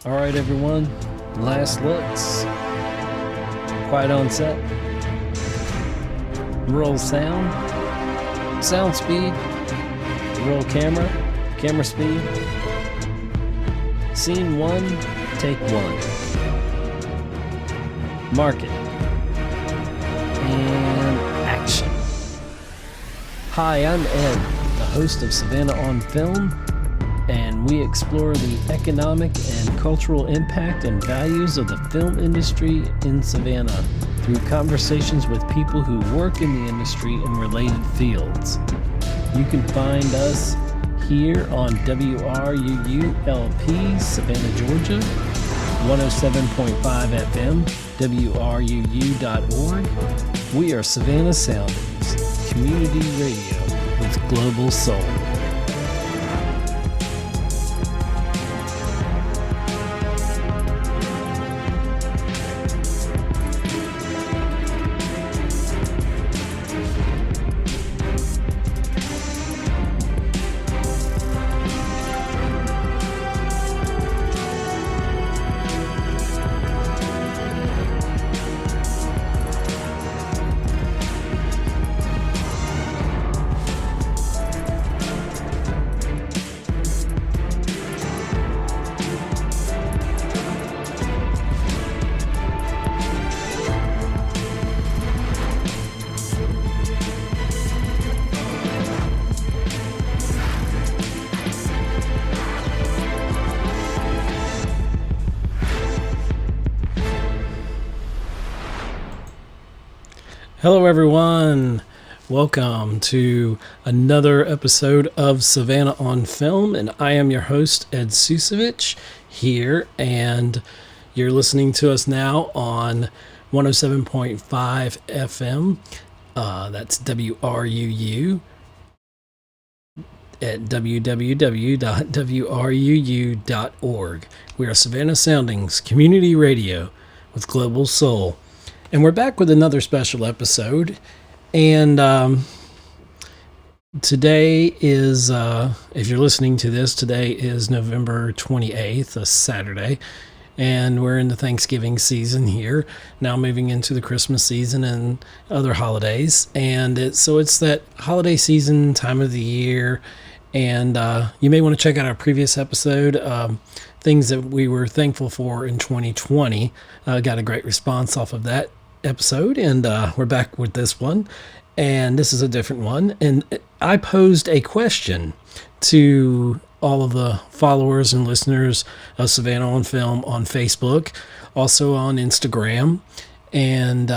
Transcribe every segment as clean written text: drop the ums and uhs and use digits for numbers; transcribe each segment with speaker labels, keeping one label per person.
Speaker 1: All right, everyone. Last looks. Quiet on set. Roll sound. Sound speed. Roll camera. Camera speed. Scene 1. Take 1. Market. And action. Hi, I'm Ed, the host of Savannah on Film, and we explore the economic and cultural impact and values of the film industry in Savannah through conversations with people who work in the industry in related fields. You can find us here on WRUU-LP, Savannah, Georgia, 107.5 FM, WRUU.org. We are Savannah Soundings, community radio with global soul. Hello, everyone. Welcome to another episode of Savannah on Film, and I am your host, Ed Ciucevich, here, and you're listening to us now on 107.5 FM. That's WRUU at www.wruu.org. We are Savannah Soundings, community radio with global soul. And we're back with another special episode. And today is, if you're listening to this, today is November 28th, a Saturday. And we're in the Thanksgiving season here, now moving into the Christmas season and other holidays. And so it's that holiday season time of the year. And you may want to check out our previous episode, things that we were thankful for in 2020. Got a great response off of that episode, and we're back with this one, and this is a different one. And I posed a question to all of the followers and listeners of Savannah on Film on Facebook, also on Instagram, and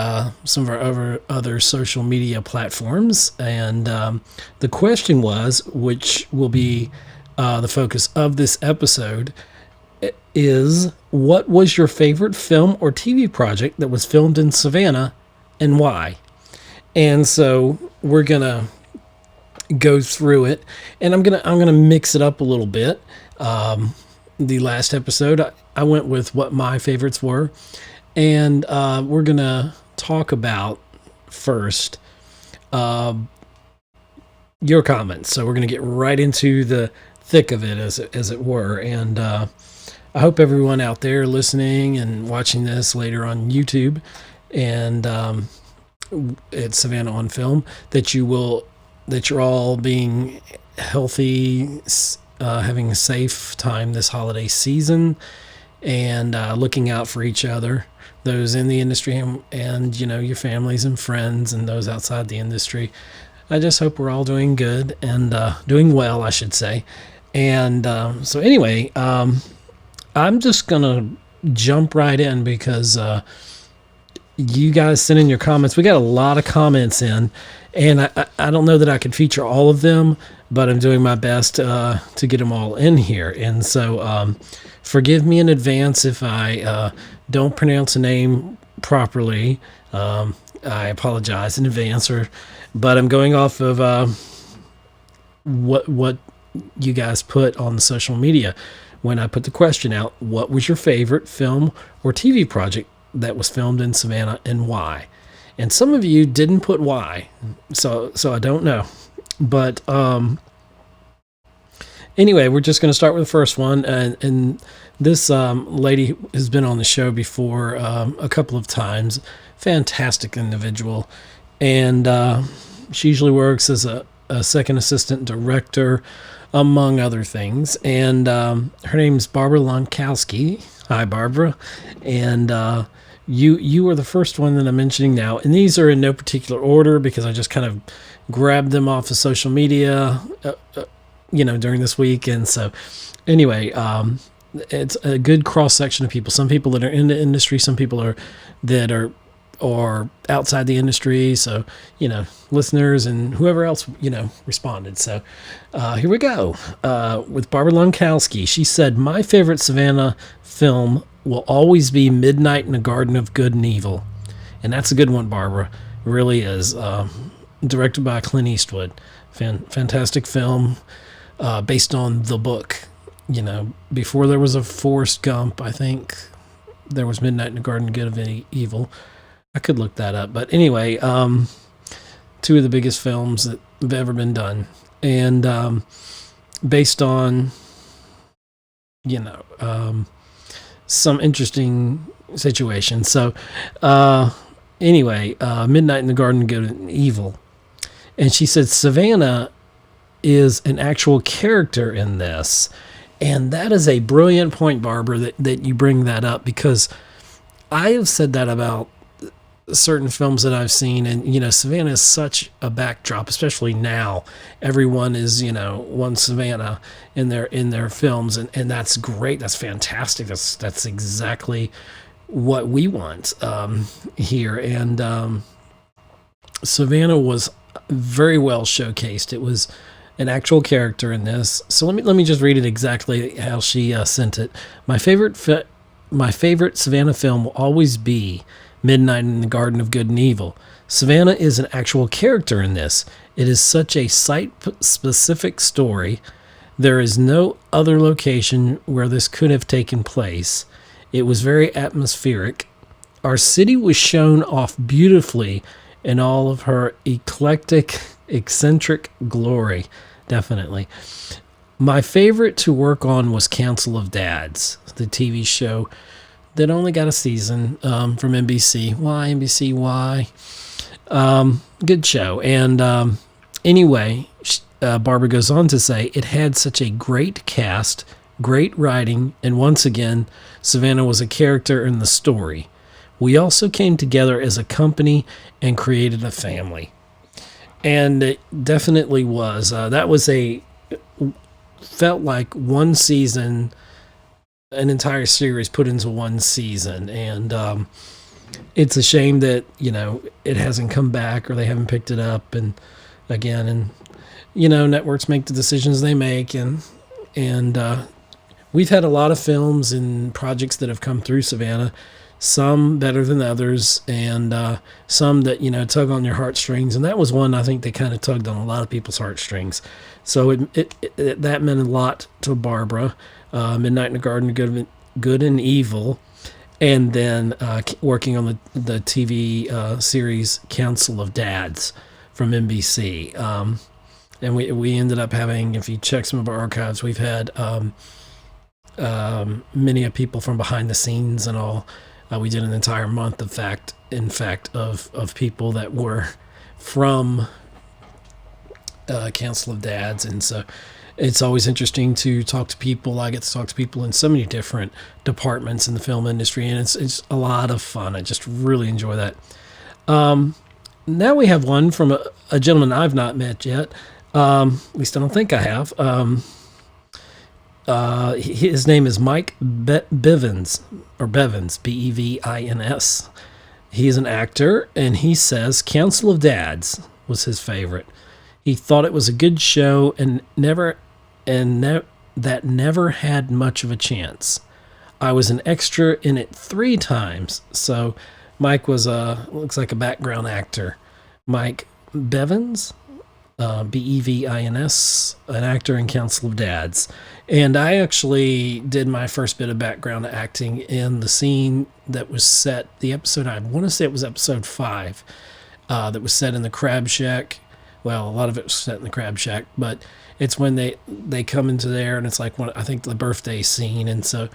Speaker 1: some of our other social media platforms. And the question was, which will be the focus of this episode, is, what was your favorite film or TV project that was filmed in Savannah and why? And so we're gonna go through it, and I'm gonna mix it up a little bit. The last episode I went with what my favorites were, and we're gonna talk about first your comments. So we're gonna get right into the thick of it, as it were, and I hope everyone out there listening and watching this later on YouTube and at Savannah on Film, that you're all being healthy, having a safe time this holiday season, and looking out for each other, those in the industry and your families and friends and those outside the industry. I just hope we're all doing good and doing well, I should say. And so anyway, I'm just going to jump right in because you guys sent in your comments. We got a lot of comments in, and I don't know that I could feature all of them, but I'm doing my best to get them all in here. And so forgive me in advance if I don't pronounce a name properly. I apologize in advance, but I'm going off of what you guys put on the social media. When I put the question out, what was your favorite film or TV project that was filmed in Savannah and why? And some of you didn't put why, so I don't know. But Anyway, we're just going to start with the first one, and this lady has been on the show before a couple of times. Fantastic individual, and she usually works as a second assistant director, among other things. And her name's Barbara Lonkowski. Hi, Barbara, and you are the first one that I'm mentioning now, and these are in no particular order because I just kind of grabbed them off of social media. During this week. And so anyway, it's a good cross section of people. Some people that are in the industry, some people that are or outside the industry. So, listeners and whoever else, responded. So here we go with Barbara Lonkowski. She said, "My favorite Savannah film will always be Midnight in the Garden of Good and Evil." And that's a good one, Barbara. It really is. Directed by Clint Eastwood. Fantastic film. Based on the book, before there was a Forrest Gump, I think there was Midnight in the Garden of Good and Evil. I could look that up, but anyway, two of the biggest films that have ever been done, and based on some interesting situations. So anyway, Midnight in the Garden of Good and Evil, and she said Savannah is an actual character in this. And that is a brilliant point, Barbara, that you bring that up, because I have said that about certain films that I've seen. And, Savannah is such a backdrop, especially now. Everyone is, one Savannah in their films. And that's great. That's fantastic. That's exactly what we want here. And Savannah was very well showcased. It was an actual character in this. So let me just read it exactly how she sent it. My favorite Savannah film will always be Midnight in the Garden of Good and Evil. Savannah is an actual character in this. It is such a site-specific story. There is no other location where this could have taken place. It was very atmospheric. Our city was shown off beautifully in all of her eccentric glory. Definitely. My favorite to work on was Council of Dads, the TV show that only got a season from NBC. Why, NBC? Why? Good show. And anyway, Barbara goes on to say, it had such a great cast, great writing, and once again, Savannah was a character in the story. We also came together as a company and created a family. And it definitely was. That was felt like one season, an entire series put into one season. And it's a shame that, it hasn't come back or they haven't picked it up. And again, networks make the decisions they make. And we've had a lot of films and projects that have come through Savannah. Some better than others, and some that, tug on your heartstrings. And that was one I think that kind of tugged on a lot of people's heartstrings. So that meant a lot to Barbara. Midnight in the Garden of Good and Evil. And then working on the TV series Council of Dads from NBC. And we ended up having, if you check some of our archives, we've had many of people from behind the scenes and all. We did an entire month, of people that were from Council of Dads. And so it's always interesting to talk to people. I get to talk to people in so many different departments in the film industry, and it's a lot of fun. I just really enjoy that. Now we have one from a gentleman I've not met yet. At least I don't think I have. His name is Mike Bevins, Bevins. He is an actor, and he says Council of Dads was his favorite. He thought it was a good show that never had much of a chance. I was an extra in it 3 times. So Mike was looks like a background actor. Mike Bevins. Bevins, an actor in Council of Dads. And I actually did my first bit of background acting in the scene that was set, the episode, I want to say it was episode 5, that was set in the Crab Shack Well, a lot of it was set in the Crab Shack, but it's when they come into there, and it's like I think the birthday scene, and so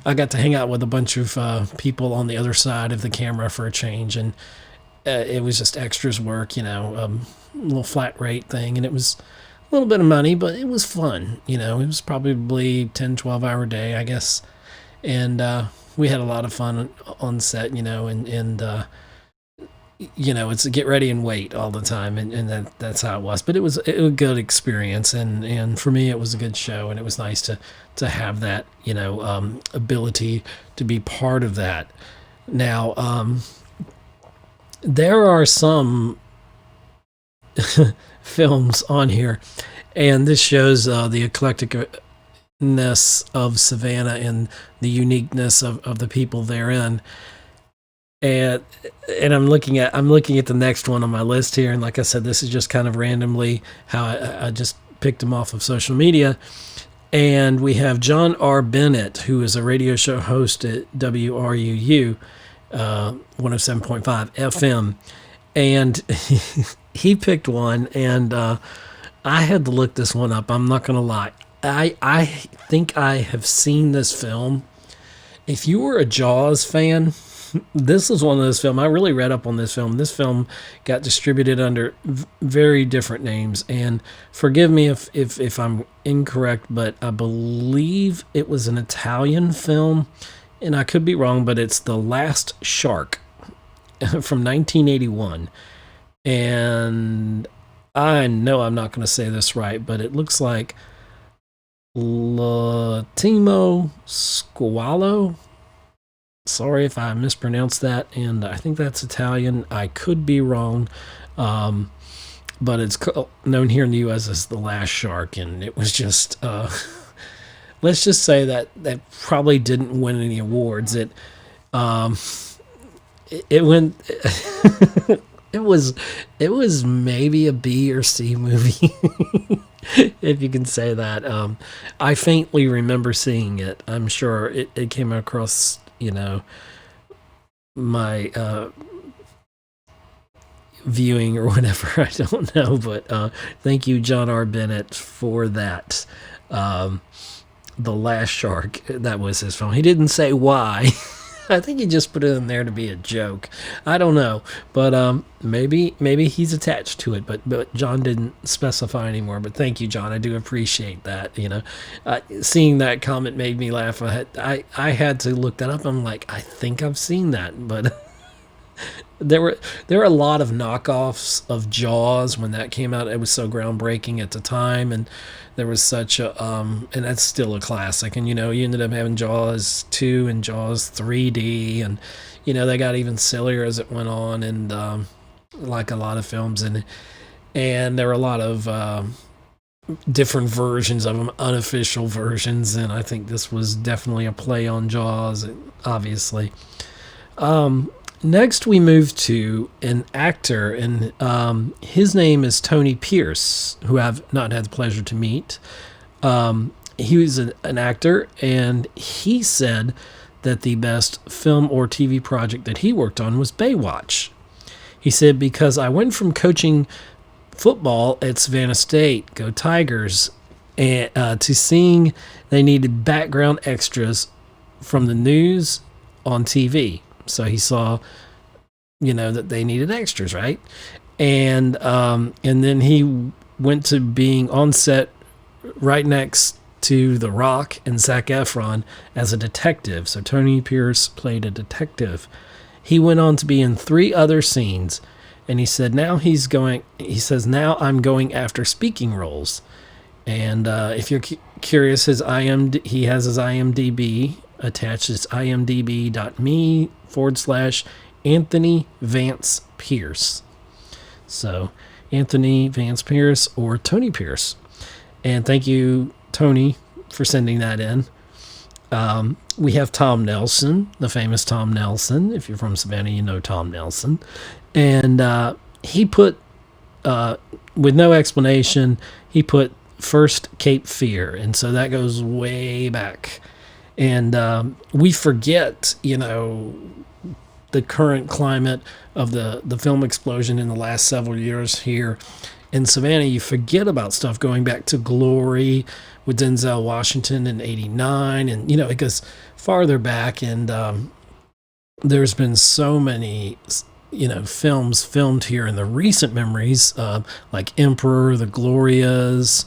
Speaker 1: I got to hang out with a bunch of people on the other side of the camera for a change, and it was just extras work, a little flat rate thing, and it was a little bit of money, but it was fun. It was probably 10, 12-hour day, I guess, and we had a lot of fun on set, it's a get ready and wait all the time, and that's how it was. But it was a good experience, and for me, it was a good show, and it was nice to have that, ability to be part of that. Now, there are some films on here, and this shows the eclecticness of Savannah and the uniqueness of the people therein. And I'm looking at the next one on my list here, and like I said, this is just kind of randomly how I just picked them off of social media. And we have John R. Bennett, who is a radio show host at WRUU 107.5 FM, and he picked one, and I had to look this one up. I'm not gonna lie, I think I have seen this film. If you were a Jaws fan, this was one of those films. I really read up on this film. This film got distributed under very different names, and forgive me if I'm incorrect, but I believe it was an Italian film, and I could be wrong, but it's The Last Shark from 1981. And I know I'm not going to say this right, but it looks like Latimo Squalo. Sorry if I mispronounced that, and I think that's Italian. I could be wrong, but it's known here in the U.S. as The Last Shark, and it was just, let's just say that probably didn't win any awards. It went, it was maybe a B or C movie, if you can say that. I faintly remember seeing it. I'm sure it came across, my viewing or whatever. I don't know, but thank you, John R. Bennett, for that. The Last Shark, that was his film. He didn't say why. I think he just put it in there to be a joke. I don't know, but maybe he's attached to it. But John didn't specify anymore. But thank you, John. I do appreciate that. Seeing that comment made me laugh. I had to look that up. I'm like, I think I've seen that, but there were a lot of knockoffs of Jaws when that came out. It was so groundbreaking at the time, and there was such a and that's still a classic. And you ended up having Jaws 2 and Jaws 3D, and they got even sillier as it went on, and like a lot of films, and there were a lot of different versions of them, unofficial versions, and I think this was definitely a play on Jaws, obviously. Next, we move to an actor, and his name is Tony Pierce, who I've not had the pleasure to meet. He was an actor, and he said that the best film or TV project that he worked on was Baywatch. He said, because I went from coaching football at Savannah State, go Tigers, and to seeing they needed background extras from the news on TV. So he saw, that they needed extras, right? And then he went to being on set right next to The Rock and Zac Efron as a detective. So Tony Pierce played a detective. He went on to be in 3 other scenes, and he said now I'm going after speaking roles. And if you're curious, he has his IMDb attached. It's imdb.me/Anthony Vance Pierce. So Anthony Vance Pierce or Tony Pierce. And thank you, Tony, for sending that in. We have Tom Nelson, the famous Tom Nelson. If you're from Savannah, you know Tom Nelson. And he put, with no explanation, he put first Cape Fear. And so that goes way back. And we forget, the current climate of the film explosion in the last several years here in Savannah, you forget about stuff going back to Glory with Denzel Washington in '89, and it goes farther back. And there's been so many, films filmed here in the recent memories, like Emperor, The Glorias,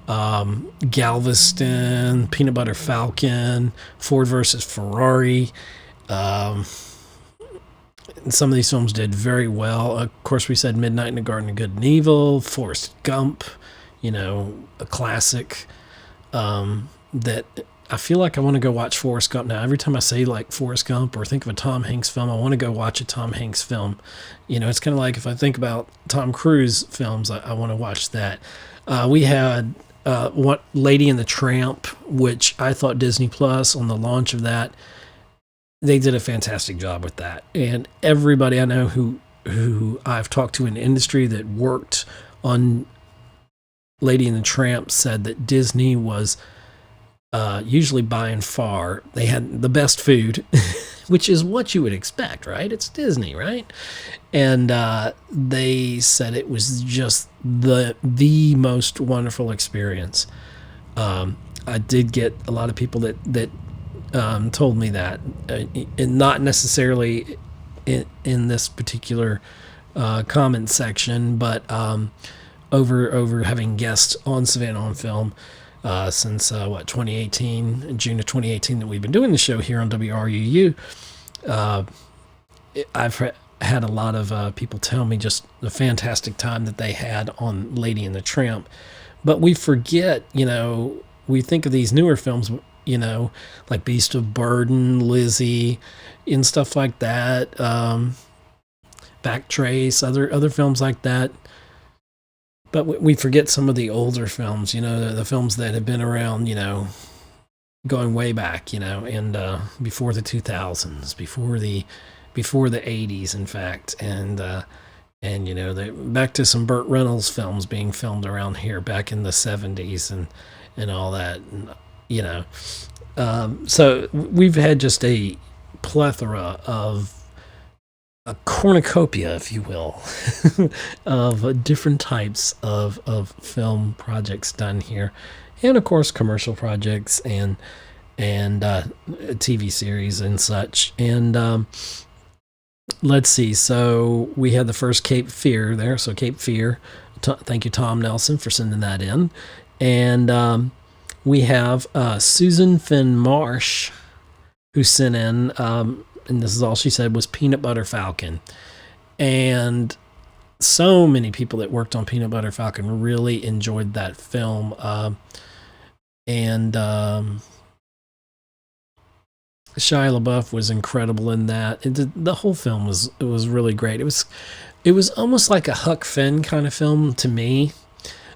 Speaker 1: Galveston, Peanut Butter Falcon, Ford versus Ferrari. Some of these films did very well. Of course, we said Midnight in the Garden of Good and Evil, Forrest Gump, a classic that I feel like I want to go watch Forrest Gump now. Every time I say like Forrest Gump or think of a Tom Hanks film, I want to go watch a Tom Hanks film. It's kind of like if I think about Tom Cruise films, I want to watch that. We had Lady and the Tramp, which I thought Disney Plus on the launch of that, they did a fantastic job with that. And everybody I know who I've talked to in the industry that worked on Lady and the Tramp said that Disney was usually by and far, they had the best food, which is what you would expect, right? It's Disney, right? And they said it was just the most wonderful experience. I did get a lot of people that told me that, and not necessarily in this particular comment section, but over having guests on Savannah on Film since 2018, June of 2018, that we've been doing the show here on WRUU. I've had a lot of people tell me just the fantastic time that they had on Lady and the Tramp, but we forget, we think of these newer films, like Beast of Burden, Lizzie, and stuff like that. Backtrace, other films like that. But we forget some of the older films, the films that have been around, going way back, and before the 2000s, before the 80s, in fact, and back to some Burt Reynolds films being filmed around here back in the 70s and all that. And, so we've had just a plethora of a cornucopia, if you will, of different types of film projects done here, and of course commercial projects and TV series and such. And let's see, so we had the first Cape Fear there. So Cape Fear, thank you Tom Nelson for sending that in. And we have Susan Finn Marsh, who sent in, and this is all she said, was Peanut Butter Falcon. And so many people that worked on Peanut Butter Falcon really enjoyed that film. And Shia LaBeouf was incredible in that. The whole film was really great. It was almost like a Huck Finn kind of film to me,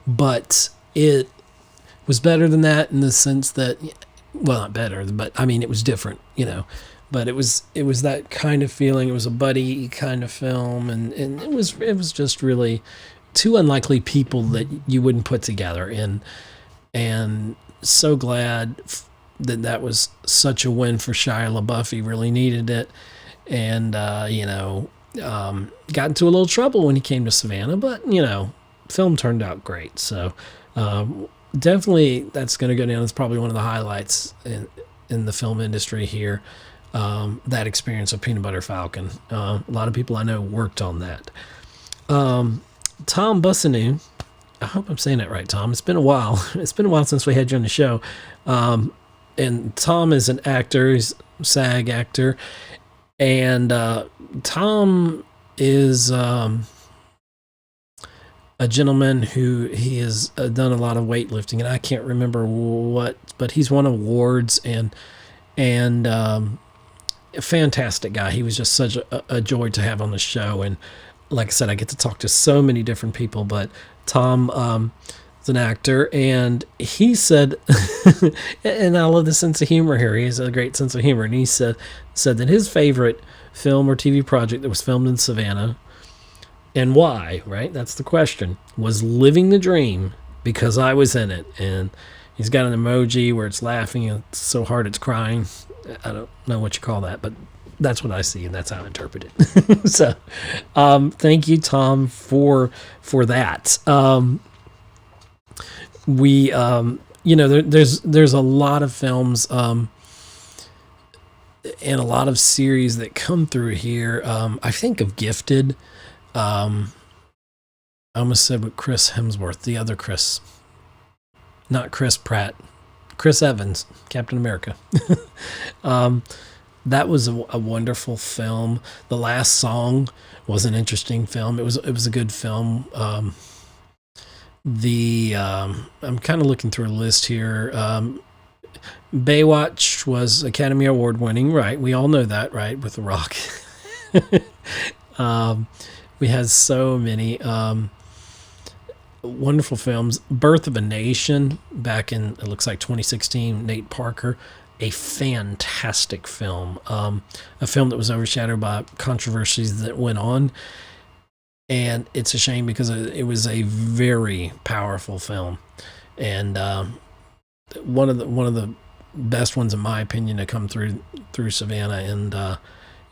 Speaker 1: but it was better than that in the sense that, well, not better, but I mean, it was different, but it was that kind of feeling. It was a buddy kind of film, and it was just really two unlikely people that you wouldn't put together, and so glad that was such a win for Shia LaBeouf. He really needed it, and got into a little trouble when he came to Savannah, but film turned out great. So definitely that's going to go down as probably one of the highlights in the film industry here. That experience of Peanut Butter Falcon. A lot of people I know worked on that. Tom Bussanu, I hope I'm saying that right, Tom. It's been a while. It's been a while since we had you on the show. And Tom is an actor. He's a SAG actor. And Tom is a gentleman who he has done a lot of weightlifting, and I can't remember what, but he's won awards and a fantastic guy. He was just such a joy to have on the show. And like I said, I get to talk to so many different people, but Tom is an actor, and he said, and I love the sense of humor here. He has a great sense of humor. And he said that his favorite film or TV project that was filmed in Savannah, and why, right? That's the question, was Living the Dream, because I was in it. And he's got an emoji where it's laughing. It's so hard it's crying. I don't know what you call that, but that's what I see, and that's how I interpret it. So, thank you, Tom, for that. We, there's a lot of films, and a lot of series that come through here. I think of Gifted. I almost said with Chris Hemsworth, the other Chris, not Chris Pratt, Chris Evans, Captain America. That was a wonderful film. The Last Song was an interesting film. It was a good film. I'm kind of looking through a list here. Baywatch was Academy Award winning, right? We all know that, right? With The Rock. We had so many wonderful films. Birth of a Nation back in, it looks like 2016, Nate Parker. A fantastic film. A film that was overshadowed by controversies that went on. And it's a shame because it was a very powerful film. And one of the best ones, in my opinion, to come through Savannah.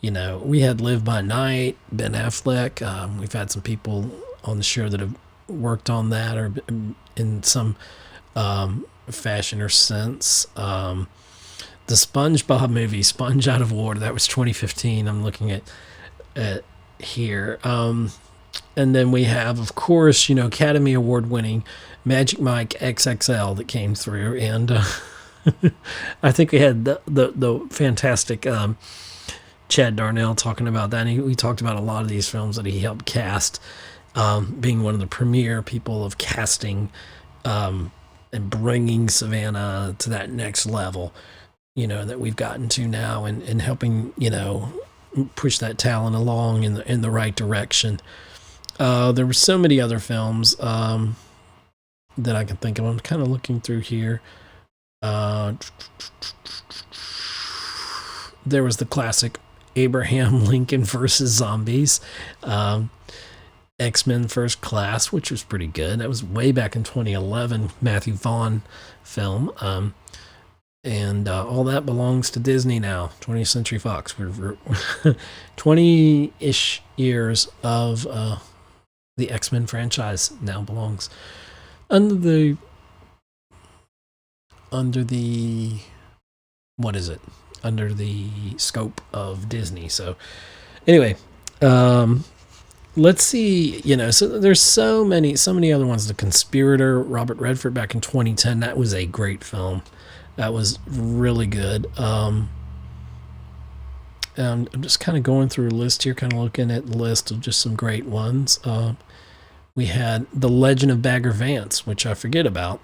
Speaker 1: And we had Live by Night, Ben Affleck. We've had some people on the show that have worked on that or in some fashion or sense. The SpongeBob movie, Sponge Out of Water, that was 2015. I'm looking at here. And then we have, of course, Academy Award winning Magic Mike XXL that came through. And I think we had the fantastic Chad Darnell talking about that. And we talked about a lot of these films that he helped cast, being one of the premier people of casting and bringing Savannah to that next level, that we've gotten to now, and helping, push that talent along in the right direction. There were so many other films that I can think of. I'm kind of looking through here. There was the classic Abraham Lincoln versus Zombies. X-Men First Class, which was pretty good. That was way back in 2011, Matthew Vaughn film. And all that belongs to Disney now, 20th Century Fox. We're 20-ish years of the X-Men franchise now belongs under the scope of Disney. So anyway, let's see, so there's so many other ones. The Conspirator, Robert Redford back in 2010. That was a great film. That was really good. And I'm just kind of going through a list here, kind of looking at the list of just some great ones. We had The Legend of Bagger Vance, which I forget about,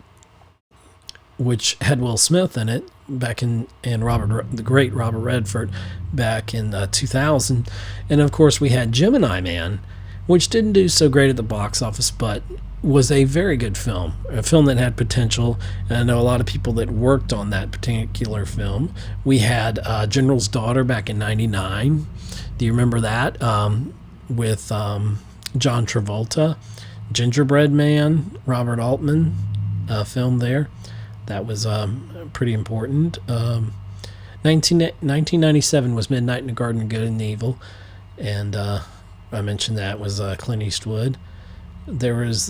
Speaker 1: which had Will Smith in it back in the great Robert Redford back in 2000. And of course we had Gemini Man, which didn't do so great at the box office, but was a very good film, a film that had potential. And I know a lot of people that worked on that particular film. We had General's Daughter back in 99. Do you remember that? With John Travolta. Gingerbread Man, Robert Altman film there. That was pretty important. 1997 was Midnight in the Garden of Good and Evil. And I mentioned that was Clint Eastwood. There was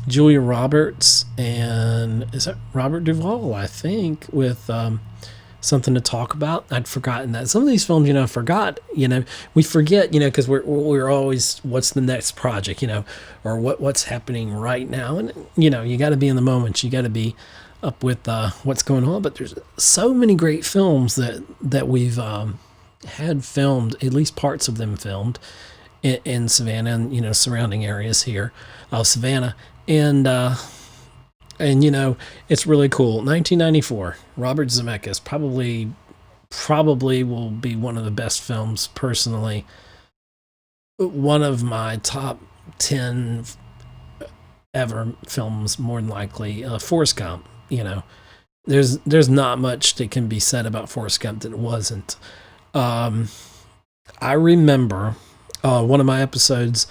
Speaker 1: Julia Roberts and is that Robert Duvall, I think, with Something to Talk About. I'd forgotten that. Some of these films, I forgot, we forget, because we're always, what's the next project, or what's happening right now. And, you got to be in the moment. You got to be up with what's going on. But there's so many great films that we've had filmed, at least parts of them filmed in Savannah and, surrounding areas here of Savannah. And it's really cool. 1994, Robert Zemeckis, probably will be one of the best films, personally. One of my top 10 ever films, more than likely. Forrest Gump, there's not much that can be said about Forrest Gump that it wasn't. I remember one of my episodes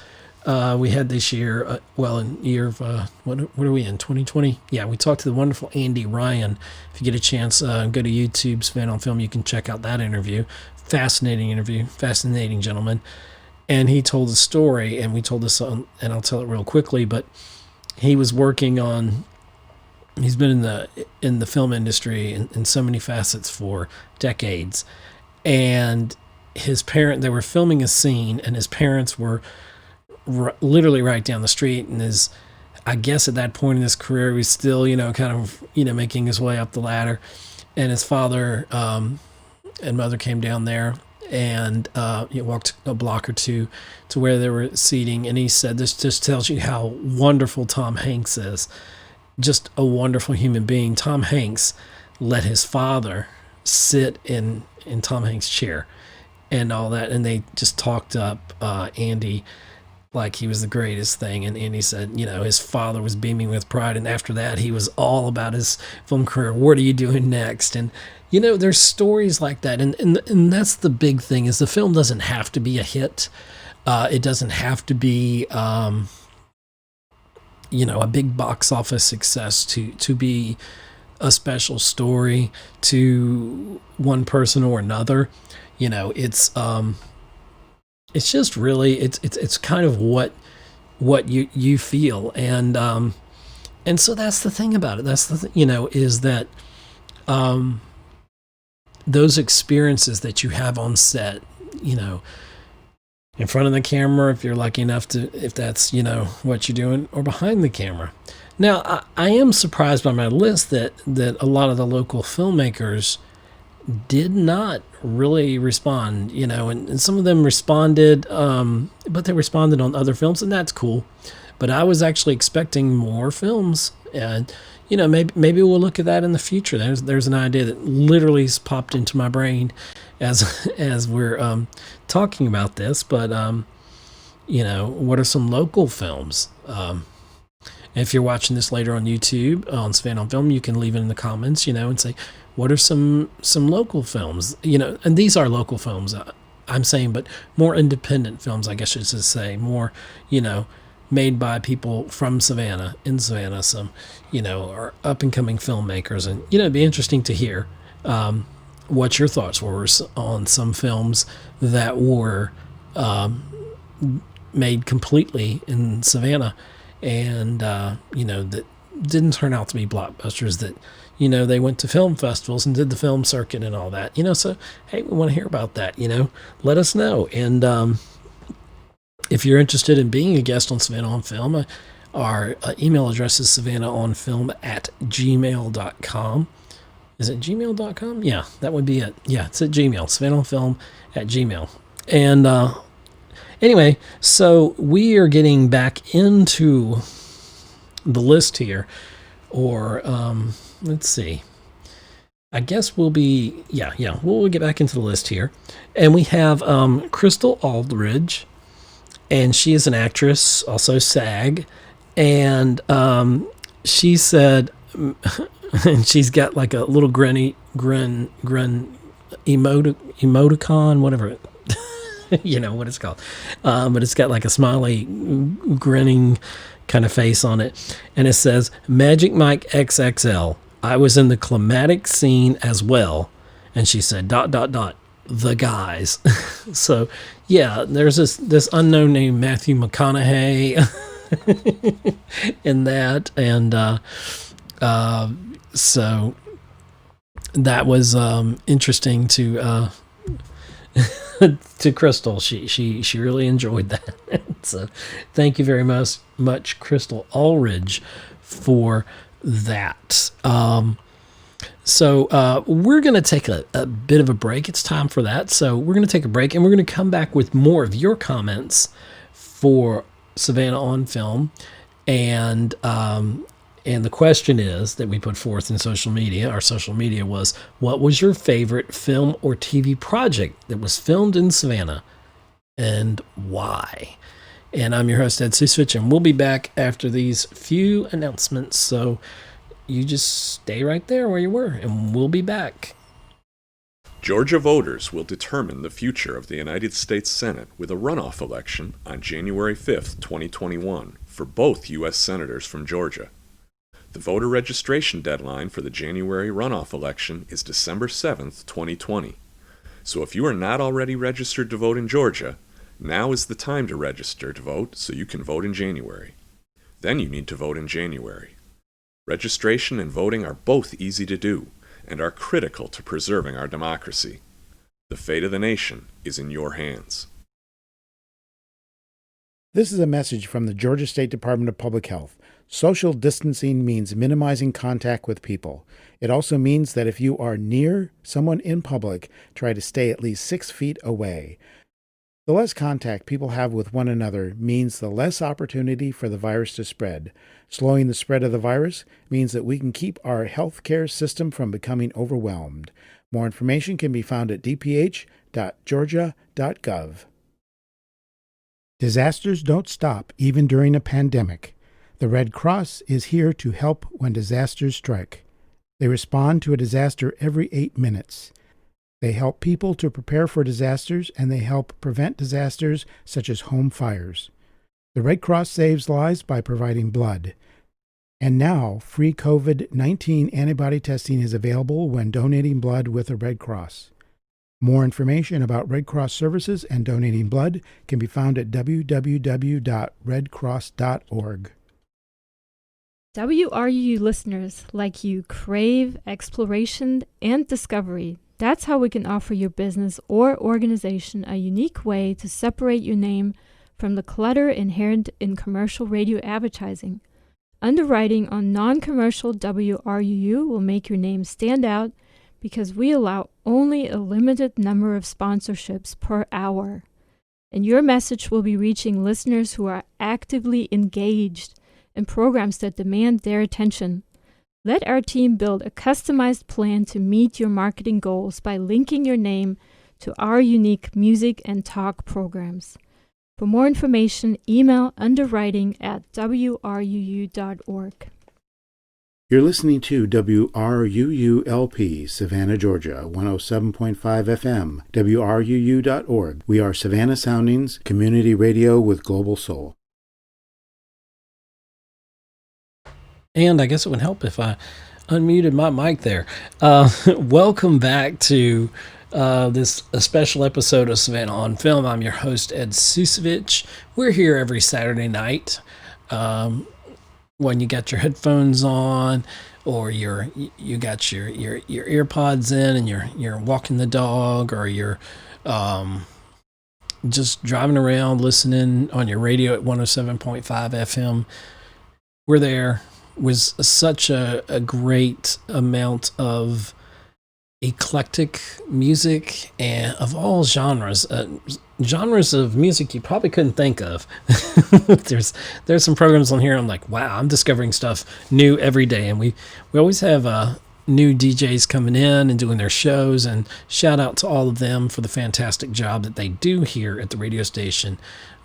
Speaker 1: we had this year, in year of, what are we in, 2020? Yeah, we talked to the wonderful Andy Ryan. If you get a chance, go to YouTube, Savannah on Film, you can check out that interview. Fascinating interview, fascinating gentleman. And he told a story, and we told this on, and I'll tell it real quickly, but he was working on, he's been in the film industry in so many facets for decades. And they were filming a scene, and his parents were literally right down the street. And I guess at that point in his career, he was still, kind of, making his way up the ladder. And his father and mother came down there, and he walked a block or two to where they were seating. And he said, this just tells you how wonderful Tom Hanks is. Just a wonderful human being. Tom Hanks let his father sit in Tom Hanks' chair and all that. And they just talked up Andy like he was the greatest thing. And Andy said, his father was beaming with pride. And after that, he was all about his film career. What are you doing next? And there's stories like that, and that's the big thing, is the film doesn't have to be a hit. It doesn't have to be, a big box office success to be a special story to one person or another. It's just really, it's kind of what you feel, and so that's the thing about it. That's the is that, those experiences that you have on set, in front of the camera, if you're lucky enough if that's, what you're doing, or behind the camera. Now, I am surprised by my list that a lot of the local filmmakers did not really respond, and some of them responded, but they responded on other films, and that's cool. But I was actually expecting more films, and maybe we'll look at that in the future. There's an idea that literally has popped into my brain as we're talking about this. But what are some local films? If you're watching this later on YouTube on Savannah on Film, you can leave it in the comments, and say, what are some local films? And these are local films, I'm saying, but more independent films, I guess I should say, more, made by people from Savannah, in Savannah, some, are up-and-coming filmmakers. And, it'd be interesting to hear what your thoughts were on some films that were made completely in Savannah and, that didn't turn out to be blockbusters, that, they went to film festivals and did the film circuit and all that, so, hey, we want to hear about that, let us know. And, if you're interested in being a guest on Savannah on Film, our email address is savannahonfilm@gmail.com. Is it gmail.com? Yeah, that would be it. Yeah, it's at Gmail, savannahonfilm@gmail. And anyway, so we are getting back into the list here. Or, let's see. I guess we'll get back into the list here. And we have Crystal Aldridge. And she is an actress, also SAG, and she said, and she's got like a little grin emoticon, whatever what it's called, but it's got like a smiley, grinning kind of face on it, and it says, "Magic Mike XXL. I was in the climatic scene as well," and she said, ... the guys. So yeah, there's this unknown named Matthew McConaughey in that, and so that was interesting to to Crystal. She really enjoyed that. So thank you very much Crystal Aldridge, for that. So we're going to take a bit of a break. It's time for that. So we're going to take a break, and we're going to come back with more of your comments for Savannah on Film. And the question is that we put forth in social media. Our social media was, what was your favorite film or TV project that was filmed in Savannah, and why? And I'm your host, Ed Ciucevich, and we'll be back after these few announcements. So you just stay right there where you were, and we'll be back.
Speaker 2: Georgia voters will determine the future of the United States Senate with a runoff election on January 5, 2021, for both U.S. Senators from Georgia. The voter registration deadline for the January runoff election is December 7, 2020. So if you are not already registered to vote in Georgia, now is the time to register to vote so you can vote in January. Then you need to vote in January. Registration and voting are both easy to do and are critical to preserving our democracy. The fate of the nation is in your hands.
Speaker 3: This is a message from the Georgia State Department of Public Health. Social distancing means minimizing contact with people. It also means that if you are near someone in public, try to stay at least 6 feet away. The less contact people have with one another means the less opportunity for the virus to spread. Slowing the spread of the virus means that we can keep our healthcare system from becoming overwhelmed. More information can be found at dph.georgia.gov. Disasters don't stop even during a pandemic. The Red Cross is here to help when disasters strike. They respond to a disaster every 8 minutes. They help people to prepare for disasters, and they help prevent disasters such as home fires. The Red Cross saves lives by providing blood. And now, free COVID-19 antibody testing is available when donating blood with the Red Cross. More information about Red Cross services and donating blood can be found at www.redcross.org.
Speaker 4: WRUU listeners like you crave exploration and discovery. That's how we can offer your business or organization a unique way to separate your name from the clutter inherent in commercial radio advertising. Underwriting on non-commercial WRUU will make your name stand out because we allow only a limited number of sponsorships per hour. And your message will be reaching listeners who are actively engaged in programs that demand their attention. Let our team build a customized plan to meet your marketing goals by linking your name to our unique music and talk programs. For more information, email underwriting@wruu.org.
Speaker 3: You're listening to WRUU-LP, Savannah, Georgia, 107.5 FM, WRUU.org. We are Savannah Soundings, community radio with global soul.
Speaker 1: And I guess it would help if I unmuted my mic there. Welcome back to this a special episode of Savannah on Film. I'm your host, Ed Ciucevich. We're here every Saturday night when you got your headphones on, or you got your earpods in, and you're walking the dog, or you're just driving around listening on your radio at 107.5 FM. We're there. Was such a great amount of eclectic music and of all genres of music you probably couldn't think of. There's some programs on here I'm like, wow, I'm discovering stuff new every day, and we always have new DJs coming in and doing their shows, and shout out to all of them for the fantastic job that they do here at the radio station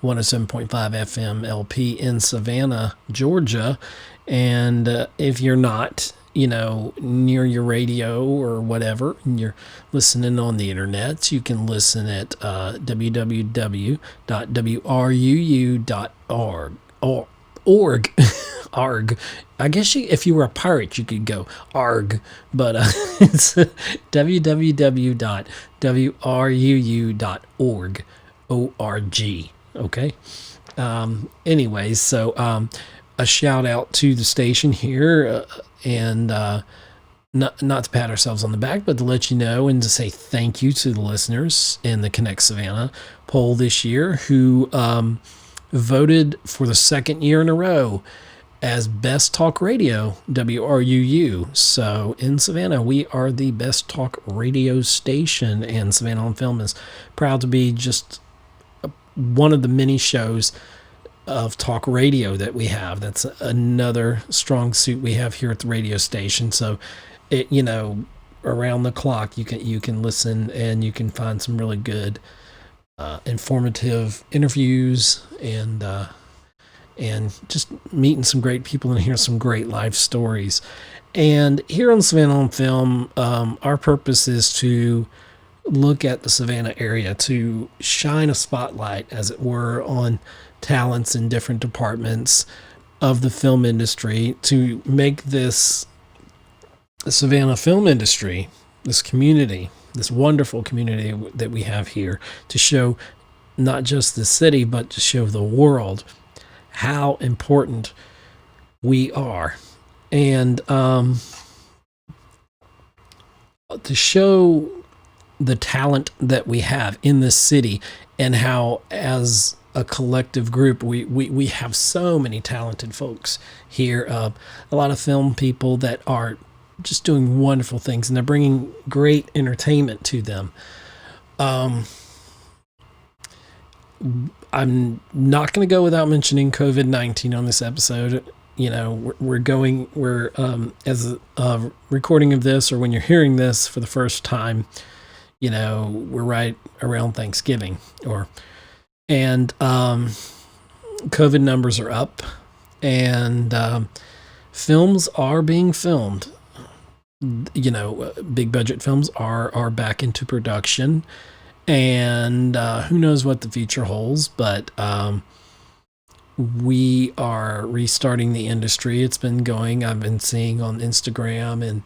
Speaker 1: 107.5 FM LP in Savannah, Georgia. And if you're not, near your radio or whatever, and you're listening on the internet, you can listen at www.wruu.org. Arg. I guess if you were a pirate, you could go arg, but it's www.wruu.org. O-R-G. Okay. Anyways, so a shout out to the station here, and not to pat ourselves on the back, but to let you know and to say thank you to the listeners in the Connect Savannah poll this year who voted for the second year in a row as Best Talk Radio, WRUU. So in Savannah, we are the Best Talk Radio station, and Savannah on Film is proud to be just one of the many shows of talk radio that we have. That's another strong suit we have here at the radio station. So it, around the clock you can listen, and you can find some really good informative interviews, and just meeting some great people and hearing some great life stories. And here on Savannah on Film, our purpose is to look at the Savannah area to shine a spotlight, as it were, on talents in different departments of the film industry, to make this Savannah film industry, this community, this wonderful community that we have here, to show not just the city, but to show the world how important we are. And to show the talent that we have in this city, and how, as a collective group, we have so many talented folks here. A lot of film people that are just doing wonderful things, and they're bringing great entertainment to them. I'm not going to go without mentioning COVID-19 on this episode. You know, we're as a recording of this, or when you're hearing this for the first time, you know, we're right around Thanksgiving, and COVID numbers are up, and films are being filmed. You know, big budget films are back into production, and who knows what the future holds, but we are restarting the industry. It's been going. I've been seeing on Instagram and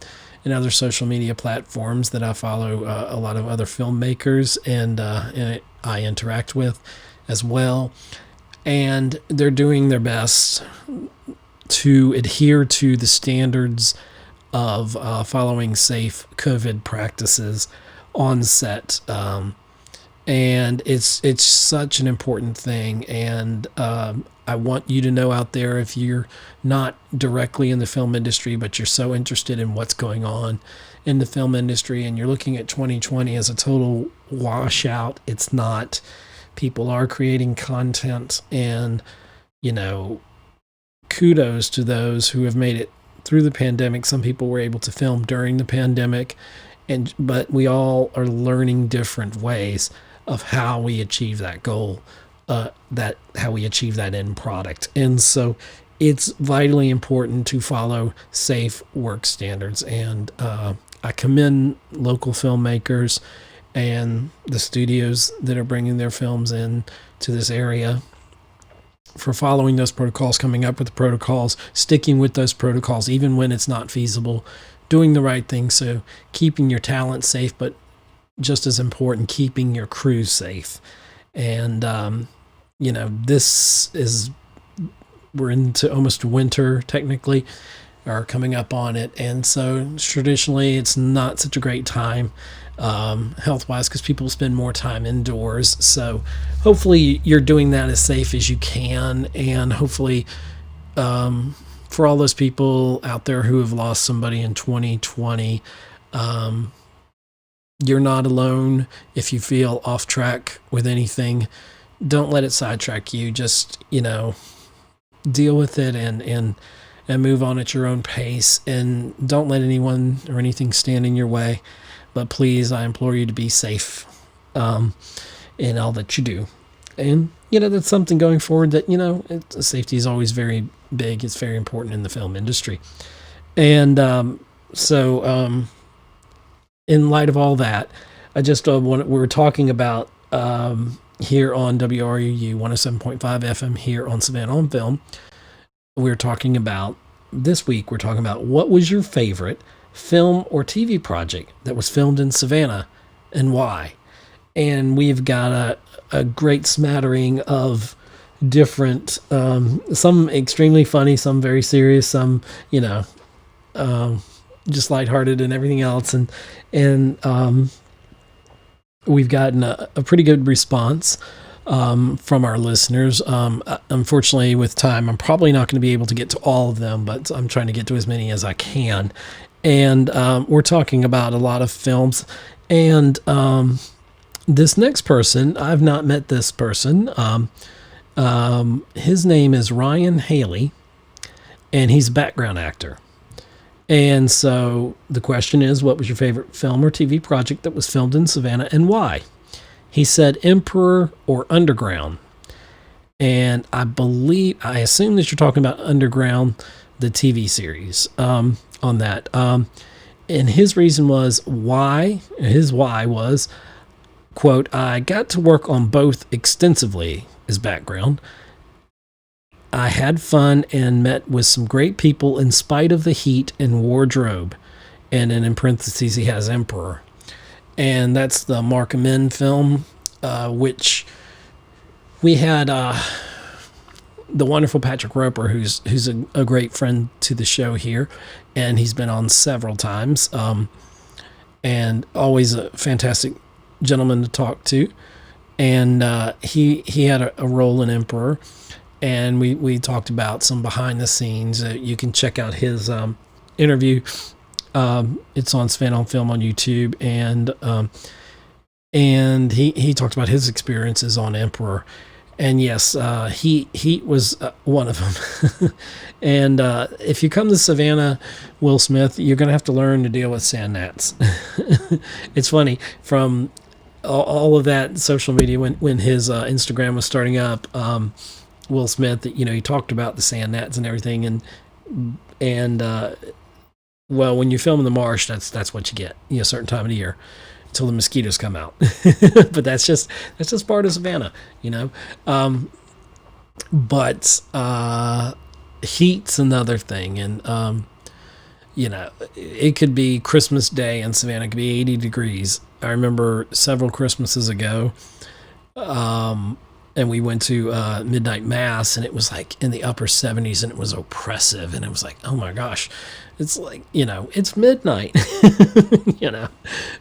Speaker 1: other social media platforms that I follow a lot of other filmmakers, and I interact with as well. And they're doing their best to adhere to the standards of following safe COVID practices on set. And it's such an important thing. And I want you to know out there, if you're not directly in the film industry, but you're so interested in what's going on in the film industry, and you're looking at 2020 as a total washout, it's not. People are creating content, and, you know, kudos to those who have made it through the pandemic. Some people were able to film during the pandemic, but we all are learning different ways of how we achieve that goal, how we achieve that end product. And so it's vitally important to follow safe work standards. And I commend local filmmakers and the studios that are bringing their films in to this area for following those protocols, coming up with the protocols, sticking with those protocols, even when it's not feasible, doing the right thing. So keeping your talent safe, but just as important, keeping your crew safe. And, you know, we're into almost winter technically, or coming up on it. And so traditionally it's not such a great time health-wise, because people spend more time indoors. So hopefully you're doing that as safe as you can. And hopefully for all those people out there who have lost somebody in 2020, you're not alone. If you feel off track with anything, don't let it sidetrack you. Just, you know, deal with it and move on at your own pace, and don't let anyone or anything stand in your way. But please, I implore you to be safe in all that you do. And, you know, that's something going forward that, you know, safety is always very big. It's very important in the film industry. And so in light of all that, I just we're talking about here on WRUU 107.5 FM here on Savannah on Film. We're talking about, this week, we're talking about what was your favorite film or TV project that was filmed in Savannah and why. And we've got a great smattering of different, some extremely funny, some very serious, some, you know, just lighthearted and everything else. And we've gotten a pretty good response from our listeners. Unfortunately, with time, I'm probably not going to be able to get to all of them, but I'm trying to get to as many as I can. And we're talking about a lot of films. And this next person, I've not met this person. His name is Ryan Haley, and he's a background actor. And so the question is, what was your favorite film or TV project that was filmed in Savannah and why? He said Emperor or Underground. And I assume that you're talking about Underground, the TV series, on that. And his reason was his why was, quote, I got to work on both extensively, his background. I had fun and met with some great people in spite of the heat and wardrobe. And then in parentheses, he has Emperor. And that's the Mark Amin film, which we had the wonderful Patrick Roper, who's a great friend to the show here, and he's been on several times, and always a fantastic gentleman to talk to. And he had a role in Emperor, and we talked about some behind the scenes. You can check out his interview. It's on Savannah on Film on YouTube, and he talked about his experiences on Emperor. And yes, heat was one of them. And if you come to Savannah, Will Smith, you're going to have to learn to deal with sand gnats. It's funny, from all of that social media, when his Instagram was starting up, Will Smith, he talked about the sand gnats and everything. And well, when you film in the marsh, that's what you get, a certain time of the year, until the mosquitoes come out. But that's just part of Savannah, but heat's another thing. And it could be Christmas Day in Savannah. It could be 80 degrees. I remember several Christmases ago, and we went to midnight mass, and it was like in the upper 70s, and it was oppressive, and it was like, oh my gosh, it's like, it's midnight.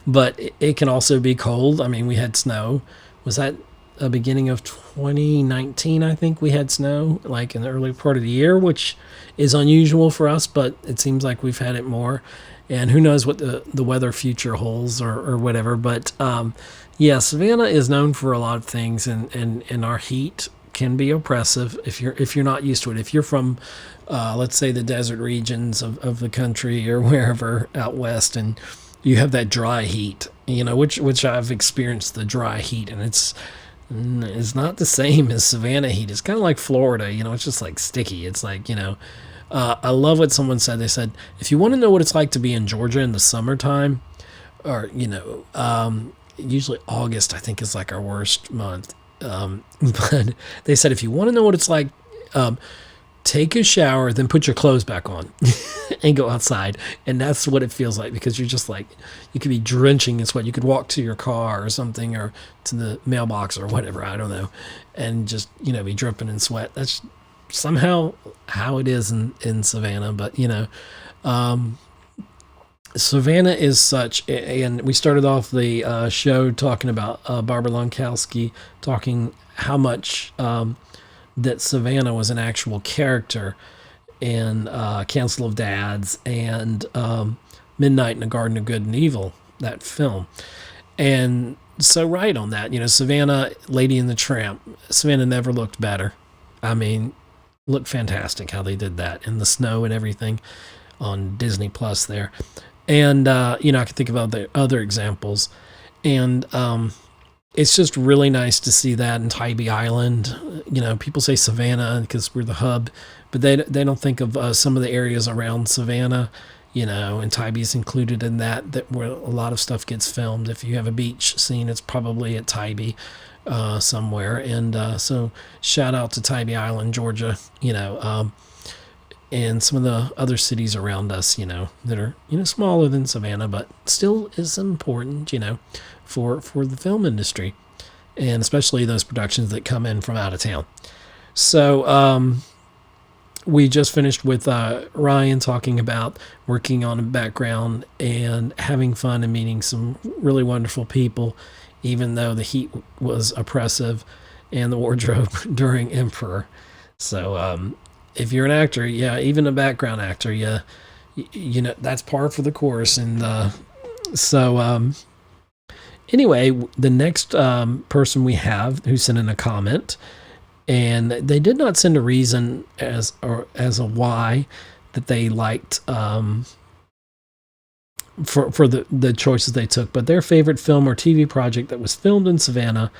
Speaker 1: But it can also be cold. I mean, we had snow. Was that a beginning of 2019? I think we had snow like in the early part of the year, which is unusual for us, but it seems like we've had it more. And who knows what the weather future holds or whatever. But yeah, Savannah is known for a lot of things, and our heat can be oppressive if you're not used to it. If you're from let's say the desert regions of the country or wherever out west, and you have that dry heat, which I've experienced, the dry heat, and it's not the same as Savannah heat. It's kind of like Florida, it's just like sticky. It's like, I love what someone said. They said, if you want to know what it's like to be in Georgia in the summertime, or, usually August, I think, is like our worst month. But they said, if you want to know what it's like, take a shower, then put your clothes back on and go outside. And that's what it feels like, because you're just like, you could be drenching in sweat. You could walk to your car or something, or to the mailbox or whatever, I don't know, and just, be dripping in sweat. That's somehow how it is in Savannah. But, Savannah is such, and we started off the show talking about Barbara Lunkowski, talking how much that Savannah was an actual character in Council of Dads and Midnight in the Garden of Good and Evil, that film. And so right on that, Savannah, Lady and the Tramp, Savannah never looked better. I mean, looked fantastic how they did that in the snow and everything on Disney Plus there. And, I can think of other examples. And it's just really nice to see that in Tybee Island. People say Savannah because we're the hub, but they don't think of some of the areas around Savannah, and Tybee's included in that where a lot of stuff gets filmed. If you have a beach scene, it's probably at Tybee somewhere. And so shout out to Tybee Island, Georgia, and some of the other cities around us, that are, smaller than Savannah, but still is important, for the film industry, and especially those productions that come in from out of town. So we just finished with Ryan talking about working on a background and having fun and meeting some really wonderful people, even though the heat was oppressive and the wardrobe during Emperor. So if you're an actor, even a background actor, that's par for the course. And anyway, the next person we have who sent in a comment, and they did not send a reason as a why that they liked for the choices they took, but their favorite film or TV project that was filmed in Savannah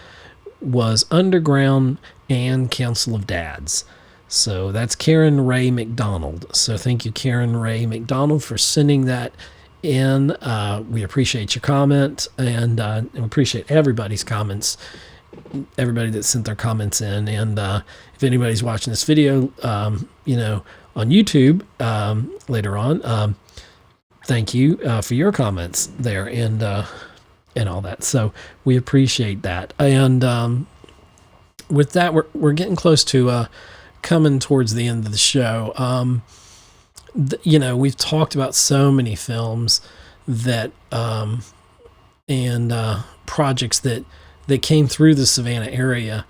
Speaker 1: was Underground and Council of Dads. So that's Karen Ray McDonald. So thank you, Karen Ray McDonald, for sending that in. We appreciate your comment, and we appreciate everybody's comments, everybody that sent their comments in. And if anybody's watching this video, on YouTube later on, thank you for your comments there and all that. So we appreciate that. And with that, we're getting close to coming towards the end of the show. We've talked about so many films that and projects that came through the Savannah area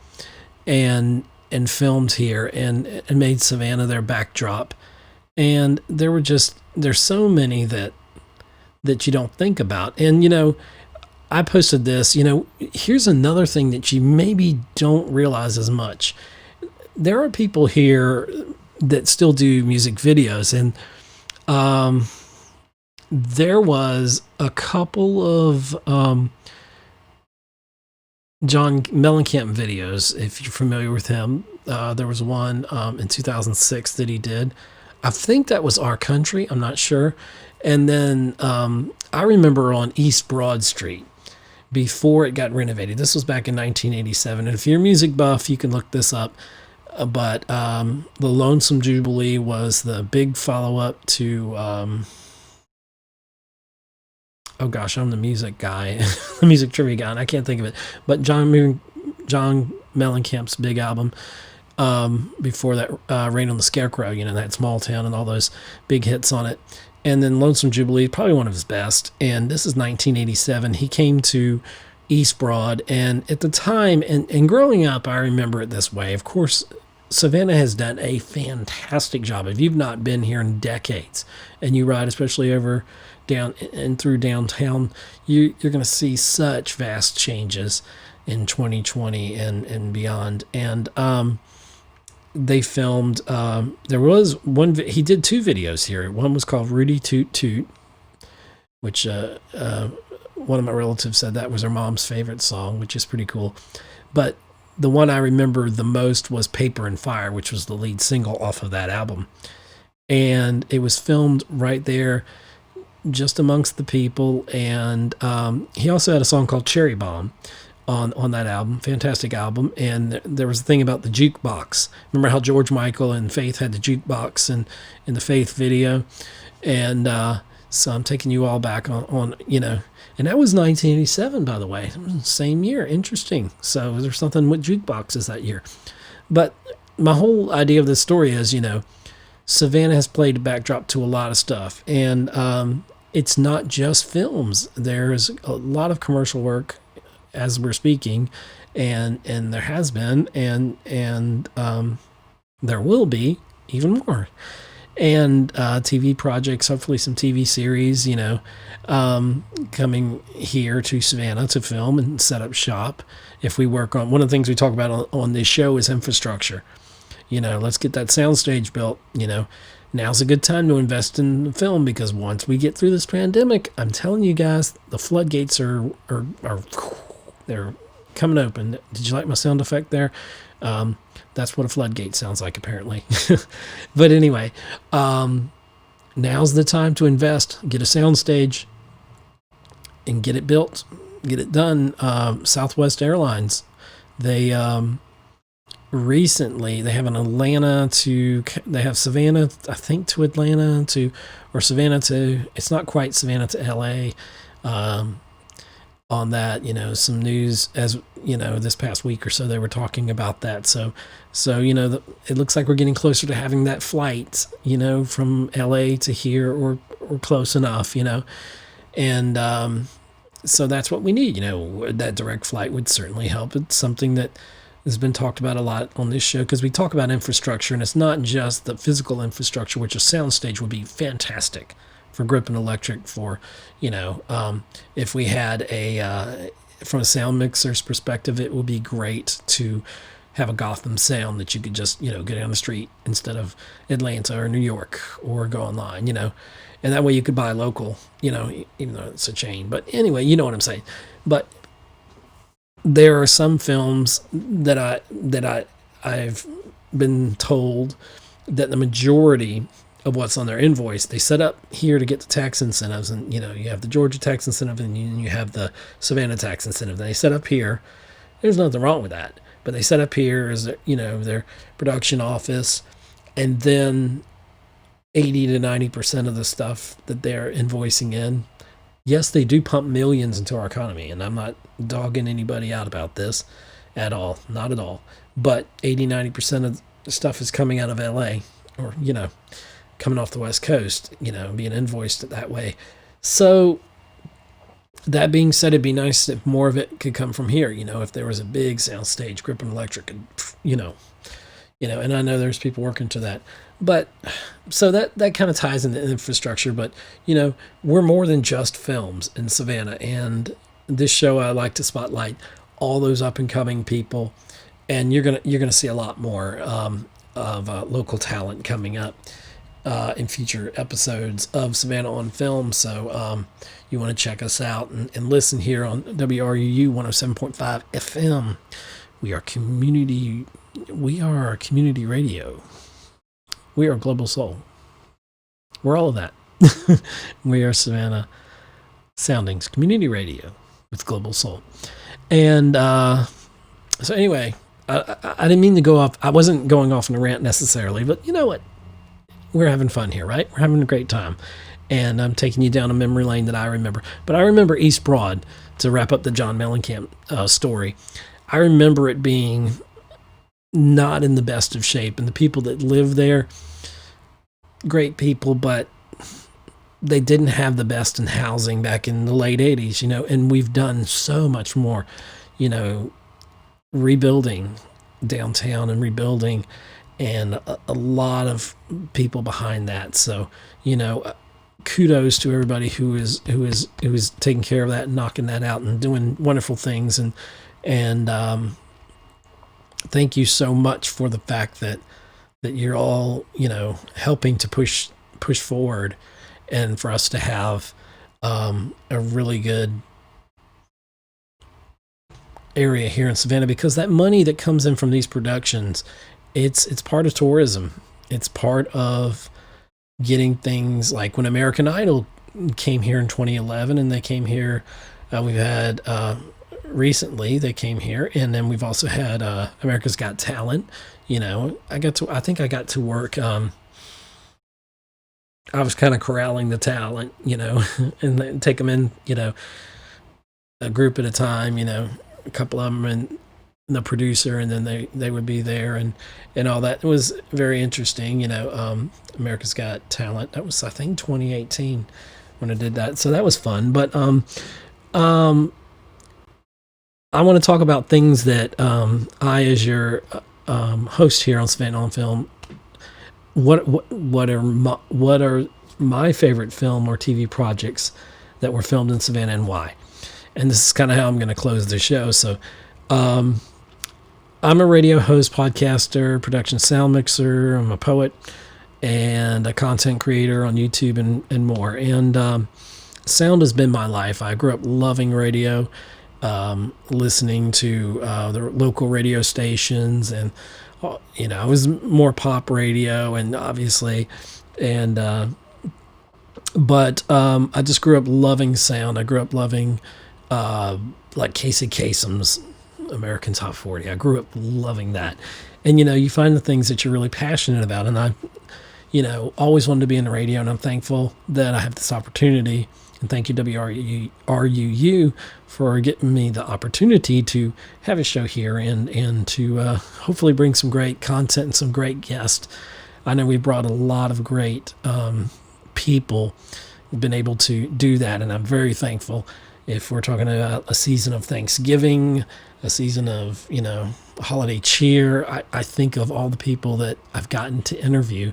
Speaker 1: and filmed here and made Savannah their backdrop. And there's so many that you don't think about. And I posted this. Here's another thing that you maybe don't realize as much. There are people here that still do music videos, and there was a couple of John Mellencamp videos, if you're familiar with him. There was one in 2006 that he did. I think that was Our Country. I'm not sure. And then I remember on East Broad Street, before it got renovated. This was back in 1987. And if you're a music buff, you can look this up. But the Lonesome Jubilee was the big follow-up to... oh gosh, I'm the music guy, the music trivia guy, and I can't think of it. But John Mellencamp's big album before that, Rain on the Scarecrow, that Small Town and all those big hits on it. And then Lonesome Jubilee, probably one of his best. And this is 1987. He came to East Broad, and at the time, and growing up, I remember it this way. Of course, Savannah has done a fantastic job. If you've not been here in decades, and you ride especially over down and through downtown, you're going to see such vast changes in 2020 and beyond. And they filmed, there was one, he did two videos here. One was called Rudy Toot Toot, which one of my relatives said that was her mom's favorite song, which is pretty cool. But the one I remember the most was Paper and Fire, which was the lead single off of that album. And it was filmed right there just amongst the people. And he also had a song called Cherry Bomb on that album. Fantastic album. And there was a thing about the jukebox. Remember how George Michael and Faith had the jukebox in the Faith video? And so I'm taking you all back on and that was 1987, by the way. Same year. Interesting. So there's something with jukeboxes that year. But my whole idea of this story is, Savannah has played a backdrop to a lot of stuff. And it's not just films. There's a lot of commercial work as we're speaking. And there has been. And there will be even more. And TV projects, hopefully some TV series, coming here to Savannah to film and set up shop. If we work on, one of the things we talk about on this show is infrastructure. Let's get that soundstage built. Now's a good time to invest in film, because once we get through this pandemic, I'm telling you guys, the floodgates are they're coming open. Did you like my sound effect there? That's what a floodgate sounds like, apparently. But anyway, now's the time to invest, get a soundstage, and get it built, get it done. Southwest Airlines, they recently, they have they have Savannah, I think, to Atlanta or Savannah to, it's not quite Savannah to LA. On that, some news as this past week or so, they were talking about that. So it looks like we're getting closer to having that flight, from LA to here or close enough, and so that's what we need. That direct flight would certainly help. It's something that has been talked about a lot on this show, because we talk about infrastructure, and it's not just the physical infrastructure, which a soundstage would be fantastic for Grip and Electric, for if we had from a sound mixer's perspective, it would be great to have a Gotham sound that you could just go down the street instead of Atlanta or New York, or go online, and that way you could buy local, even though it's a chain. But anyway, you know what I'm saying. But there are some films that I've been told that the majority of what's on their invoice. They set up here to get the tax incentives, and you have the Georgia tax incentive, and you have the Savannah tax incentive. They set up here. There's nothing wrong with that, but they set up here as their production office, and then 80 to 90% of the stuff that they're invoicing in. Yes, they do pump millions into our economy, and I'm not dogging anybody out about this at all, not at all. But 80, 90% of the stuff is coming out of LA, or coming off the West Coast, being invoiced that way. So that being said, it'd be nice if more of it could come from here. If there was a big sound stage, Griffin Electric, and and I know there's people working to that. But so that kind of ties into infrastructure. But we're more than just films in Savannah, and this show I like to spotlight all those up and coming people, and you're gonna see a lot more of local talent coming up in future episodes of Savannah on Film. So you want to check us out and listen here on WRUU 107.5 FM. We are community radio. We are Global Soul. We're all of that. We are Savannah Soundings Community Radio with Global Soul. And so anyway, I didn't mean to go off. I wasn't going off on a rant necessarily, but you know what? We're having fun here, right? We're having a great time. And I'm taking you down a memory lane that I remember. But I remember East Broad, to wrap up the John Mellencamp story. I remember it being not in the best of shape. And the people that live there, great people, but they didn't have the best in housing back in the late 80s, and we've done so much more, rebuilding downtown and rebuilding, and a lot of people behind that. So, kudos to everybody who is taking care of that and knocking that out and doing wonderful things. And thank you so much for the fact that you're all, helping to push forward, and for us to have a really good area here in Savannah, because that money that comes in from these productions, it's part of tourism. It's part of getting things like when American Idol came here in 2011, and they came here. We've had recently they came here, and then we've also had America's Got Talent. I think I got to work. I was kind of corralling the talent, and then take them in, a group at a time, a couple of them, and the producer, and then they would be there, and all that. It was very interesting, America's Got Talent. That was, I think, 2018 when I did that. So that was fun. But I want to talk about things that I, as your host here on Savannah on Film, what are my favorite film or TV projects that were filmed in Savannah, and why? And this is kind of how I'm going to close the show. So I'm a radio host, podcaster, production sound mixer. I'm a poet and a content creator on YouTube and more. And sound has been my life. I grew up loving radio, listening to the local radio stations, and I was more pop radio, and obviously, and but I just grew up loving sound. I grew up loving like Casey Kasem's American Top 40. I grew up loving that. And you find the things that you're really passionate about, and I always wanted to be in the radio, and I'm thankful that I have this opportunity. And thank you, WRUU, for getting me the opportunity to have a show here and to hopefully bring some great content and some great guests. I know we brought a lot of great people who've been able to do that, and I'm very thankful. If we're talking about a season of Thanksgiving, a season of, holiday cheer, I think of all the people that I've gotten to interview,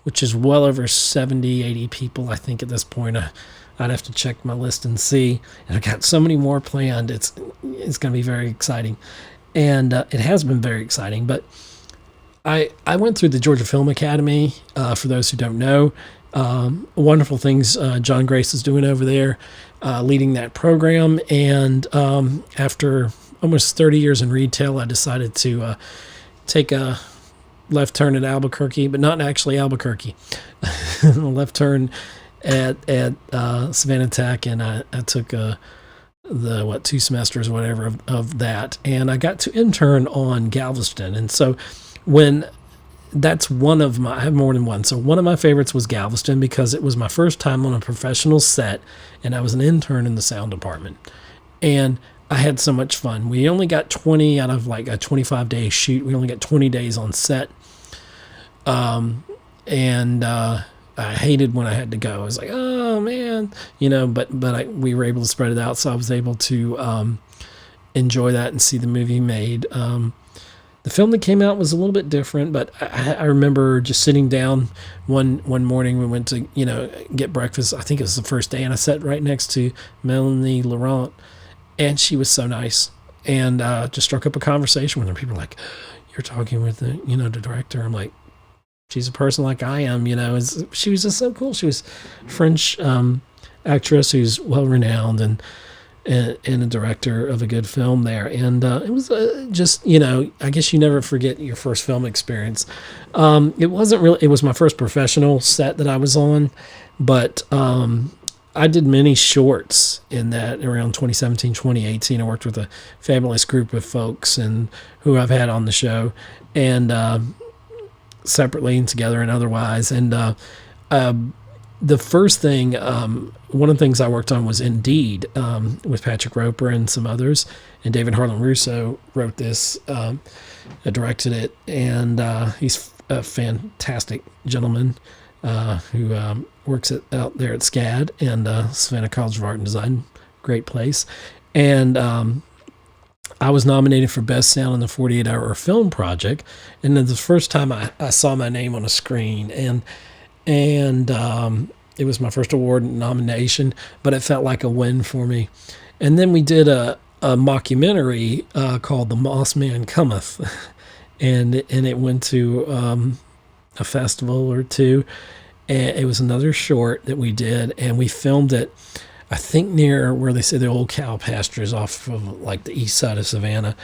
Speaker 1: which is well over 70, 80 people, I think, at this point. I'd have to check my list and see. And I've got so many more planned. It's going to be very exciting. And it has been very exciting. But I went through the Georgia Film Academy, for those who don't know. Wonderful things John Grace is doing over there, leading that program. And after almost 30 years in retail, I decided to take a left turn at Albuquerque, but not actually Albuquerque. Left turn at Savannah Tech, and I took the 2 semesters or whatever of that, and I got to intern on Galveston. And so that's one of my, I have more than one. So one of my favorites was Galveston because it was my first time on a professional set, and I was an intern in the sound department. And I had so much fun. We only got 20 out of like a 25-day shoot. We only got 20 days on set. And I hated when I had to go. I was like, oh man, but we were able to spread it out. So I was able to enjoy that and see the movie made. The film that came out was a little bit different, but I remember just sitting down one morning. We went to, get breakfast. I think it was the first day, and I sat right next to Melanie Laurent, and she was so nice, and just struck up a conversation with her. People were like, you're talking with the director. I'm like, she's a person like I am, she was just so cool. She was a French actress who's well-renowned and a director of a good film there. And it was just, I guess you never forget your first film experience. It wasn't really, it was my first professional set that I was on, but I did many shorts in that around 2017, 2018. I worked with a fabulous group of folks and who I've had on the show, and separately and together and otherwise. And the first thing, one of the things I worked on was Indeed with Patrick Roper and some others. And David Harlan Russo wrote this, directed it, and he's a fantastic gentleman who works out there at SCAD and Savannah College of Art and Design, great place. And I was nominated for Best Sound in the 48-Hour Film Project, and then the first time I saw my name on a screen, and it was my first award nomination, but it felt like a win for me. And then we did a mockumentary called The Moss Man Cometh, and it went to a festival or two, and it was another short that we did, and we filmed it, I think, near where they say the old cow pastures off of like the east side of Savannah.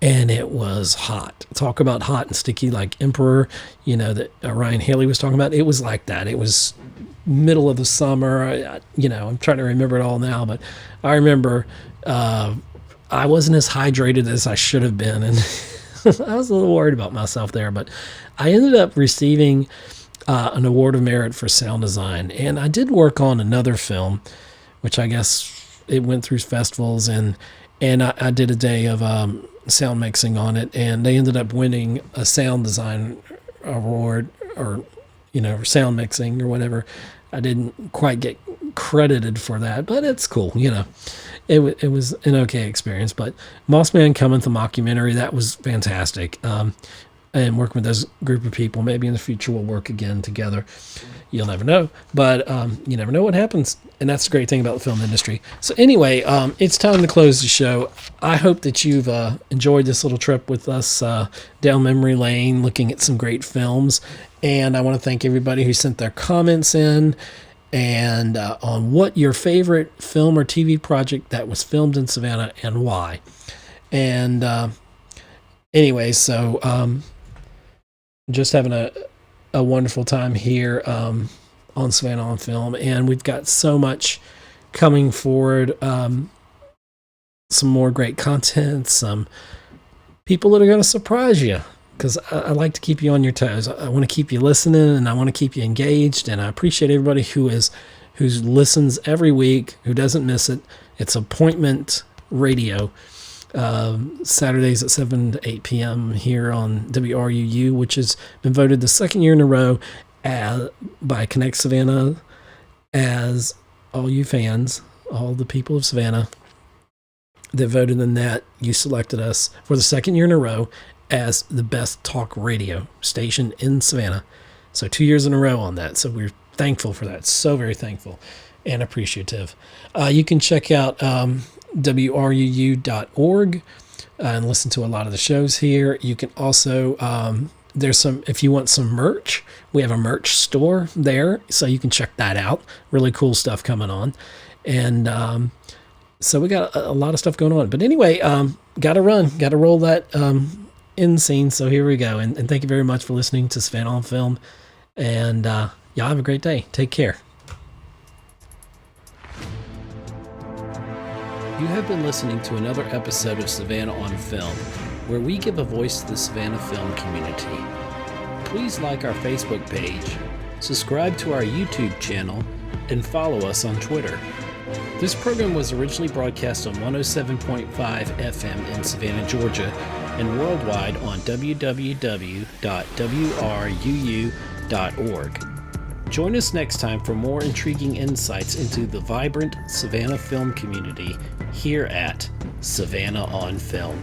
Speaker 1: And it was hot. Talk about hot and sticky, like Emperor, that Ryan Haley was talking about. It was like that. It was middle of the summer. I'm trying to remember it all now, but I remember I wasn't as hydrated as I should have been, and I was a little worried about myself there. But I ended up receiving an award of merit for sound design, and I did work on another film, which I guess it went through festivals, and I did a day of sound mixing on it, and they ended up winning a sound design award, or sound mixing or whatever. I didn't quite get credited for that, but it's cool. It was an okay experience. But Moss Man Cometh, the mockumentary, that was fantastic. And working with this group of people, maybe in the future we'll work again together. You'll never know, but you never know what happens, and that's the great thing about the film industry. So anyway, it's time to close the show. I hope that you've enjoyed this little trip with us down memory lane, looking at some great films, and I want to thank everybody who sent their comments in and on what your favorite film or TV project that was filmed in Savannah and why. And anyway, so just having a wonderful time here on Savannah on Film, and we've got so much coming forward, some more great content, some people that are going to surprise you, because I like to keep you on your toes. I want to keep you listening, and I want to keep you engaged, and I appreciate everybody who listens every week, who doesn't miss it. It's Appointment Radio. Saturdays at 7 to 8 p.m. here on WRUU, which has been voted the second year in a row by Connect Savannah, as all you fans, all the people of Savannah that voted in that, you selected us for the second year in a row as the best talk radio station in Savannah. So 2 years in a row on that. So we're thankful for that. So very thankful and appreciative. You can check out WRUU.org and listen to a lot of the shows here. You can also, there's some, if you want some merch, we have a merch store there, so you can check that out. Really cool stuff coming on. And so we got a lot of stuff going on. But anyway, got to roll that end scene. So here we go. And thank you very much for listening to Savannah on Film. And y'all have a great day. Take care. You have been listening to another episode of Savannah on Film, where we give a voice to the Savannah film community. Please like our Facebook page, subscribe to our YouTube channel, and follow us on Twitter. This program was originally broadcast on 107.5 FM in Savannah, Georgia, and worldwide on www.wruu.org. Join us next time for more intriguing insights into the vibrant Savannah film community here at Savannah on Film.